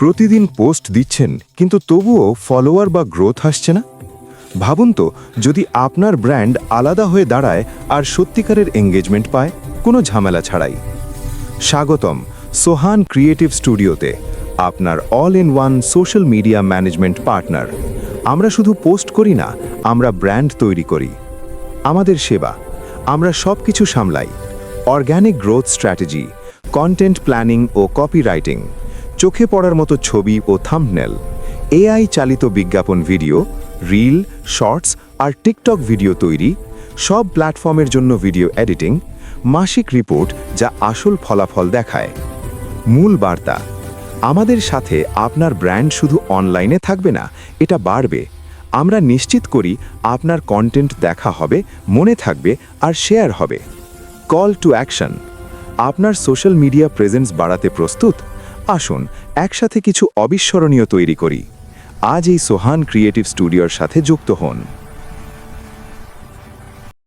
প্রতিদিন পোস্ট দিচ্ছেন কিন্তু তবুও ফলোয়ার বা গ্রোথ আসছে না? ভাবুন তো, যদি আপনার ব্র্যান্ড আলাদা হয়ে দাঁড়ায় আর সত্যিকারের এঙ্গেজমেন্ট পায়, কোনো ঝামেলা ছাড়াই। স্বাগতম সোহান ক্রিয়েটিভ স্টুডিওতে, আপনার all in one social media management partner. আমরা শুধু পোস্ট করি না, আমরা ব্র্যান্ড তৈরি করি। আমাদের সেবা, আমরা সব কিছু সামলাই: organic growth strategy, content planning ও কপিরাইটিং, চোখে পড়ার মতো ছবি ও থাম্বনেল, এআই চালিত বিজ্ঞাপন ভিডিও, রিল, শর্টস আর টিকটক ভিডিও তৈরি, সব প্ল্যাটফর্মের জন্য ভিডিও এডিটিং, মাসিক রিপোর্ট যা আসল ফলাফল দেখায়। মূল বার্তা: আমাদের সাথে আপনার ব্র্যান্ড শুধু অনলাইনে থাকবে না, এটা বাড়বে। আমরা নিশ্চিত করি আপনার কন্টেন্ট দেখা হবে, মনে থাকবে আর শেয়ার হবে। কল টু অ্যাকশন: আপনার সোশ্যাল মিডিয়া প্রেজেন্স বাড়াতে প্রস্তুত? আসুন একসাথে কিছু অবিস্মরণীয় তৈরি করি। আজ এই সোহান ক্রিয়েটিভ স্টুডিওর সাথে যুক্ত হন।